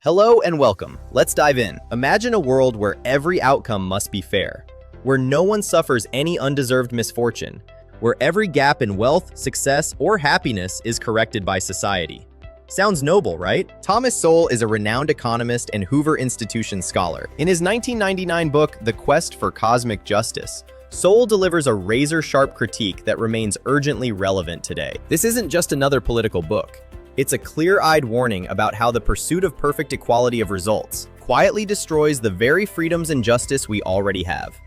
Hello and welcome. Let's dive in. Imagine a world where every outcome must be fair, where no one suffers any undeserved misfortune, where every gap in wealth, success, or happiness is corrected by society. Sounds noble, right? Thomas Sowell is a renowned economist and Hoover Institution scholar. In his 1999 book, The Quest for Cosmic Justice, Sowell delivers a razor-sharp critique that remains urgently relevant today. This isn't just another political book. It's a clear-eyed warning about how the pursuit of perfect equality of results quietly destroys the very freedoms and justice we already have.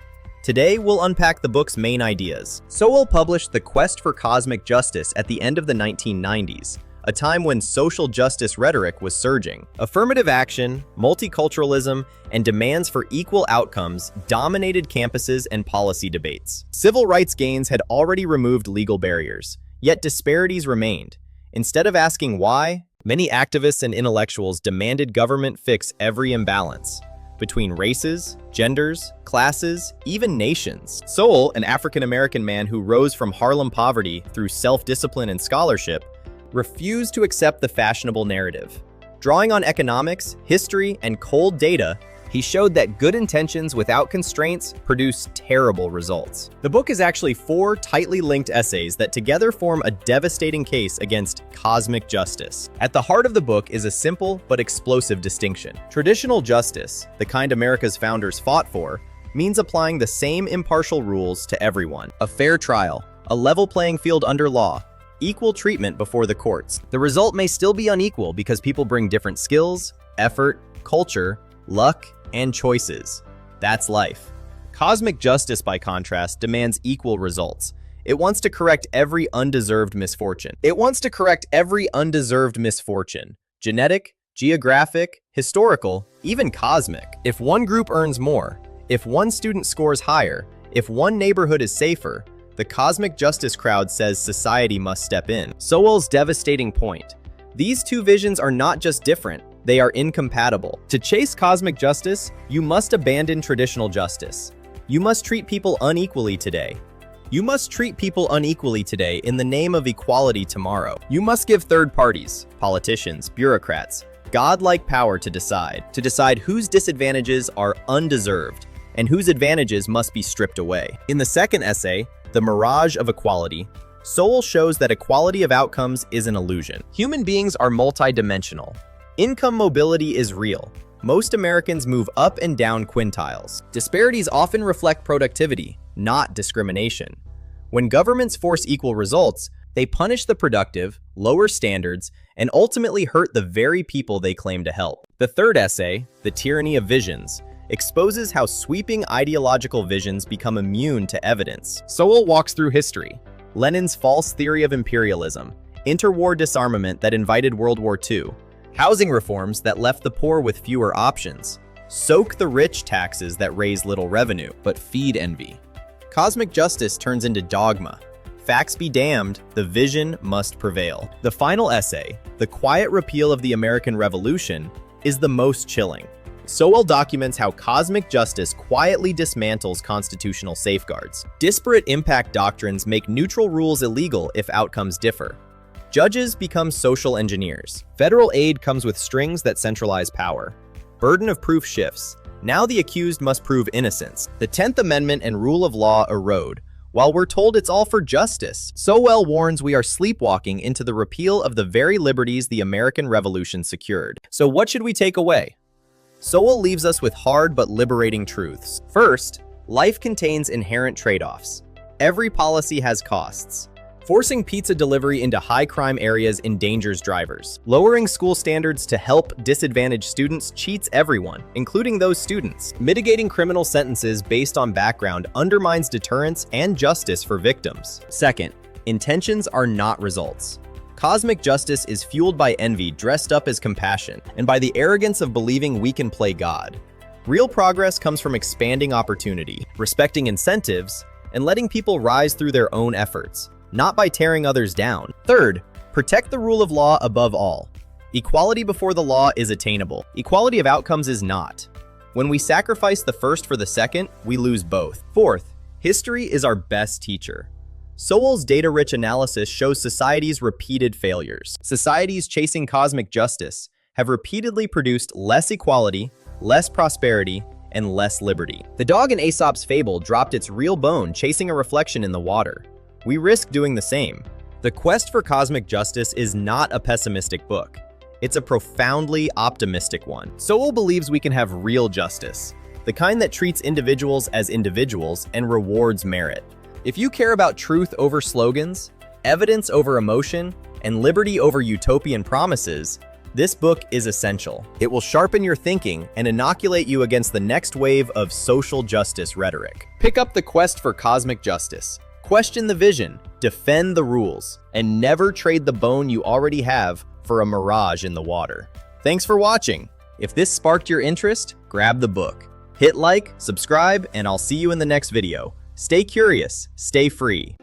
Today, we'll unpack the book's main ideas. Sowell published The Quest for Cosmic Justice at the end of the 1990s, a time when social justice rhetoric was surging. Affirmative action, multiculturalism, and demands for equal outcomes dominated campuses and policy debates. Civil rights gains had already removed legal barriers, yet disparities remained. Instead of asking why, many activists and intellectuals demanded government fix every imbalance between races, genders, classes, even nations. Sowell, an African-American man who rose from Harlem poverty through self-discipline and scholarship, refused to accept the fashionable narrative. Drawing on economics, history, and cold data, he showed that good intentions without constraints produce terrible results. The book is actually 4 tightly linked essays that together form a devastating case against cosmic justice. At the heart of the book is a simple but explosive distinction. Traditional justice, the kind America's founders fought for, means applying the same impartial rules to everyone. A fair trial, a level playing field under law, equal treatment before the courts. The result may still be unequal because people bring different skills, effort, culture, luck, and choices. That's life. Cosmic justice, by contrast, demands equal results. It wants to correct every undeserved misfortune. Genetic, geographic, historical, even cosmic. If one group earns more, if one student scores higher, if one neighborhood is safer, the cosmic justice crowd says society must step in. Sowell's devastating point. These two visions are not just different, they are incompatible. To chase cosmic justice, you must abandon traditional justice. You must treat people unequally today. In the name of equality tomorrow. You must give third parties, politicians, bureaucrats, godlike power to decide whose disadvantages are undeserved and whose advantages must be stripped away. In the second essay, The Mirage of Equality, Sowell shows that equality of outcomes is an illusion. Human beings are multidimensional. Income mobility is real. Most Americans move up and down quintiles. Disparities often reflect productivity, not discrimination. When governments force equal results, they punish the productive, lower standards, and ultimately hurt the very people they claim to help. The third essay, The Tyranny of Visions, exposes how sweeping ideological visions become immune to evidence. Sowell walks through history. Lenin's false theory of imperialism, interwar disarmament that invited World War II, housing reforms that left the poor with fewer options, soak the rich taxes that raise little revenue but feed envy. Cosmic justice turns into dogma. Facts be damned, the vision must prevail. The final essay, The Quiet Repeal of the American Revolution, is the most chilling. Sowell documents how cosmic justice quietly dismantles constitutional safeguards. Disparate impact doctrines make neutral rules illegal if outcomes differ. Judges become social engineers. Federal aid comes with strings that centralize power. Burden of proof shifts. Now the accused must prove innocence. The 10th Amendment and rule of law erode, while we're told it's all for justice. Sowell warns we are sleepwalking into the repeal of the very liberties the American Revolution secured. So what should we take away? Sowell leaves us with hard but liberating truths. First, life contains inherent trade-offs. Every policy has costs. Forcing pizza delivery into high-crime areas endangers drivers. Lowering school standards to help disadvantaged students cheats everyone, including those students. Mitigating criminal sentences based on background undermines deterrence and justice for victims. Second, intentions are not results. Cosmic justice is fueled by envy dressed up as compassion, and by the arrogance of believing we can play God. Real progress comes from expanding opportunity, respecting incentives, and letting people rise through their own efforts, not by tearing others down. Third, protect the rule of law above all. Equality before the law is attainable. Equality of outcomes is not. When we sacrifice the first for the second, we lose both. Fourth, history is our best teacher. Sowell's data-rich analysis shows society's repeated failures. Societies chasing cosmic justice have repeatedly produced less equality, less prosperity, and less liberty. The dog in Aesop's fable dropped its real bone chasing a reflection in the water. We risk doing the same. The Quest for Cosmic Justice is not a pessimistic book. It's a profoundly optimistic one. Sowell believes we can have real justice, the kind that treats individuals as individuals and rewards merit. If you care about truth over slogans, evidence over emotion, and liberty over utopian promises, this book is essential. It will sharpen your thinking and inoculate you against the next wave of social justice rhetoric. Pick up The Quest for Cosmic Justice. Question the vision, defend the rules, and never trade the bone you already have for a mirage in the water. Thanks for watching. If this sparked your interest, grab the book. Hit like, subscribe, and I'll see you in the next video. Stay curious, stay free.